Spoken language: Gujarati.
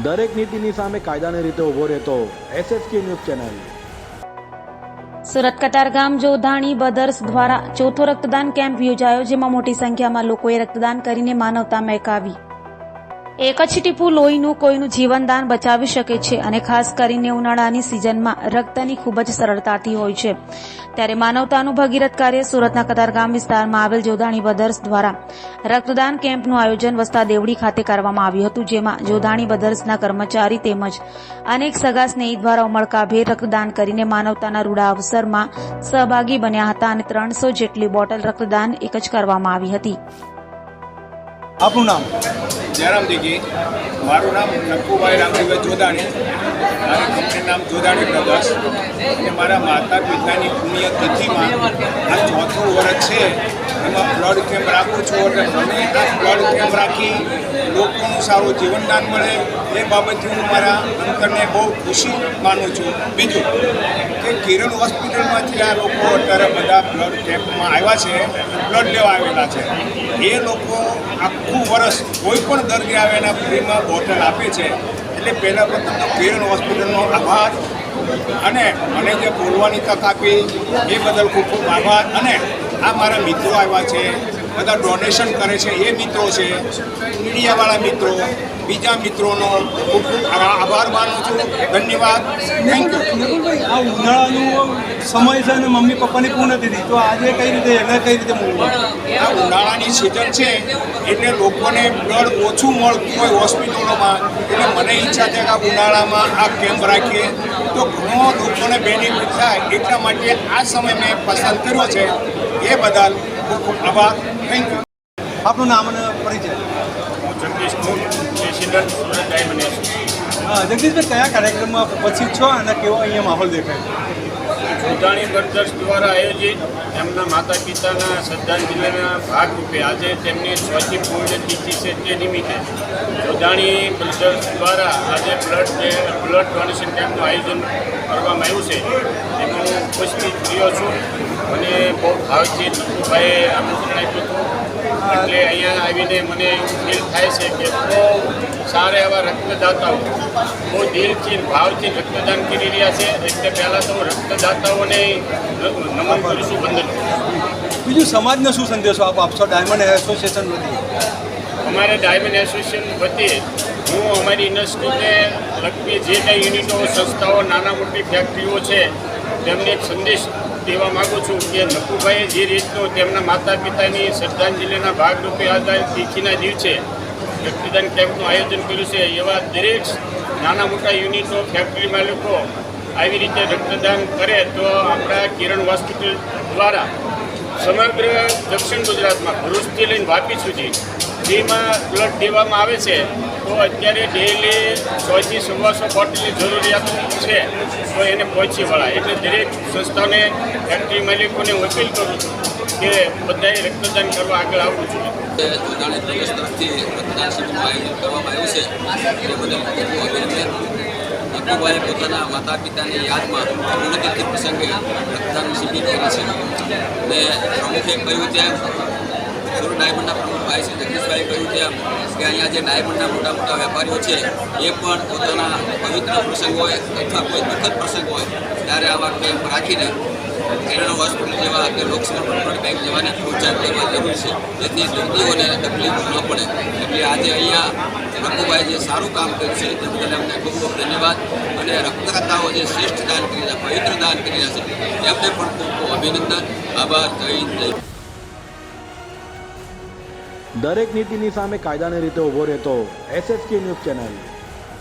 દરેક નીતિની સામે કાયદાની રીતે ઊભો રહેતો SSK news channel. Surat Katargam Jodhani brothers દ્વારા ચોથો રક્તદાન કેમ્પ યોજાયો, જેમાં મોટી સંખ્યામાં લોકોએ રક્તદાન કરીને માનવતા મહેકાવી। એક જ ટીપું લોહીનું કોઈનું જીવનદાન બચાવી શકે છે અને ખાસ કરીને ઉનાળાની સિઝનમાં રક્તની ખૂબ જ સરળતાથી હોય છે, ત્યારે માનવતાનું ભગીરથ કાર્ય સુરતના કતારગામ વિસ્તારમાં આવેલ જોધાણી બ્રધર્સ દ્વારા રક્તદાન કેમ્પનું આયોજન વસ્તા દેવડી ખાતે કરવામાં આવ્યું હતું, જેમાં જોધાણી બ્રધર્સના કર્મચારી તેમજ અનેક સગા સ્નેહી દ્વારા ઉમળકાભેર રક્તદાન કરીને માનવતાના રૂડા અવસરમાં સહભાગી બન્યા હતા અને 300 જેટલી બોટલ રક્તદાન એક જ કરવામાં આવી હતી। આપનું નામ? જયરામ દીકી। મારું નામ નક્કુભાઈ રામજીભાઈ જોધાણી। મારી કંપનીનું નામ જોધાણી બ્રધર્સ અને મારા માતા પિતાની પુણ્યતિથિમાં આ ચોથું વર્ષ છે, એમાં બ્લડ કેમ્પ રાખું છું એટલે મને આ બ્લડ કેમ્પ રાખી લોકોનું સારું જીવનદાન મળે એ બાબતે હું મારા અંતરને બહુ ખુશી માનું છું। બીજું કે કિરણ હોસ્પિટલમાંથી આ લોકો અત્યારે બધા બ્લડ કેમ્પમાં આવ્યા છે, બ્લડ લેવા આવેલા છે। એ લોકો આખું વર્ષ કોઈ પણ દર્દી આવે એના ફ્રીમાં બોટલ આપે છે, એટલે પહેલાં પ્રથમ તો કિરણ હોસ્પિટલનો આભાર અને મને જે બોલવાની તક આપી એ બદલ ખૂબ ખૂબ આભાર। અને આ મારા મિત્રો આવ્યા છે, બધા ડોનેશન કરે છે, એ મિત્રો છે, મીડિયાવાળા મિત્રો, બીજા મિત્રોનો ખૂબ ખૂબ આભાર માનું છું। ધન્યવાદ, થેન્ક યુ। નકુલભાઈ, આ ઉનાળાનો સમય છે અને મમ્મી પપ્પાની પુણ્યતિથિ, તો આજે કઈ રીતે એને કઈ રીતે મળવું? આ ઉનાળાની સિઝન છે એટલે લોકોને બ્લડ ઓછું મળતું હોય હોસ્પિટલોમાં, એટલે મને ઈચ્છા છે કે આ ઉનાળામાં આ કેમ્પ રાખીએ તો ઘણો લોકોને બેનિફિટ થાય, એટલા માટે આ સમય મેં પસંદ કર્યો છે। એ બદલ ખૂબ ખૂબ આભાર, થેન્ક યુ। આપનું નામ અને પરિચય? હું જગદીશ કુલ, પ્રેસિડેન્ટ સુરત ડાયમંડ એસોસિએશન। હા, જગદીશભાઈ, કયા કાર્યક્રમમાં ઉપસ્થિત છો અને કેવો અહીંયા માહોલ દેખાય? જોધાણી બ્રધર્સ દ્વારા આયોજિત એમના માતા પિતાના શ્રદ્ધાંજલિના ભાગરૂપે આજે તેમની ચોથી પુણ્યતિથિ છે, તે નિમિત્તે જોધાણી બ્રધર્સ દ્વારા આજે બ્લડ ડોનેશન કેમ્પનું આયોજન કરવામાં આવ્યું છે, એમાં હું ઉપસ્થિત રહ્યો છું અને બહુ ભાવથી નકુભાઈએ આમંત્રણ આપ્યું હતું, એટલે અહીંયા આવીને મને એવું ફીલ થાય છે કે બહુ સારા એવા રક્તદાતાઓ બહુ દિલથી ભાવથી રક્તદાન કરી રહ્યા છે। એટલે પહેલાં તો રક્તદાતાઓને નમન કરીશું, વંદન કરીશું। બીજું, સમાજને શું સંદેશો આપ આપશો ડાયમંડ એસોસિએશન વતી? અમારે ડાયમંડ એસોસિએશન વતી હું અમારી ઇન્ડસ્ટ્રીને લગતી જે કંઈ યુનિટો, સંસ્થાઓ, નાના મોટી ફેક્ટરીઓ છે, તેમને એક સંદેશ દેવા માગું છું કે નકુભાઈએ જે રીતનું તેમના માતા પિતાની શ્રદ્ધાંજલિના ભાગરૂપે આજે તિથિના દિવસે રક્તદાન કેમ્પનું આયોજન કર્યું છે, એવા દરેક નાના મોટા યુનિટો, ફેક્ટરી માલિકો આવી રીતે રક્તદાન કરે તો આપણા કિરણ હોસ્પિટલ દ્વારા સમગ્ર દક્ષિણ ગુજરાતમાં ભરૂચથી લઈને વાપી સુધી ફ્રીમાં બ્લડ દેવામાં આવે છે। તો અત્યારે ડેઈલી 100 થી 125 બોટલની જરૂરિયાત છે, તો એને પહોંચી વળાય, એટલે દરેક સંસ્થાને, ફેક્ટરી માલિકોને હું અપીલ કરું છું કે બધાએ રક્તદાન કરવા આગળ આવવું જોઈએ। જોધાણી બ્રધર્સ તરફથી રક્તદાન શિબિરનું આયોજન કરવામાં આવ્યું છે, એ બદલ ખૂબ અભિનંદન। નકુભાઈએ પોતાના માતા પિતાની યાદમાં પુણ્યતિથિ પ્રસંગે રક્તદાન શિબિર કરી છે અને પ્રમુખે કહ્યું તેમ, સુરત ડાયમંડના પ્રમુખ ભાઈ શ્રી જગદીશભાઈએ કહ્યું તેમ કે અહીંયા જે ડાયમંડના મોટા મોટા વેપારીઓ છે એ પણ પોતાના પવિત્ર પ્રસંગ હોય અથવા કોઈ દુઃખદ પ્રસંગ હોય ત્યારે આવા કેમ્પ રાખીને કિરણ હોસ્પિટલ જેવા કે લોકસમર્પણ બ્લડ બેંક જેવાને પ્રોત્સાહન કરવા જરૂર છે, જેથી દર્દીઓને તકલીફ ન પડે। એટલે આજે અહીંયા નકુભાઈ જે સારું કામ કર્યું છે તે બદલ અમને ખૂબ ખૂબ ધન્યવાદ। અને રક્તદાતાઓ જે શ્રેષ્ઠ દાન કરી રહ્યા, પવિત્ર દાન કરી રહ્યા છે, એમને પણ ખૂબ ખૂબ અભિનંદન, આભાર, જય હિન્દ, જય ભારત। દરેક નીતિની સામે કાયદાની રીતે ઊભો રહેતો SSK ન્યૂઝ ચેનલ।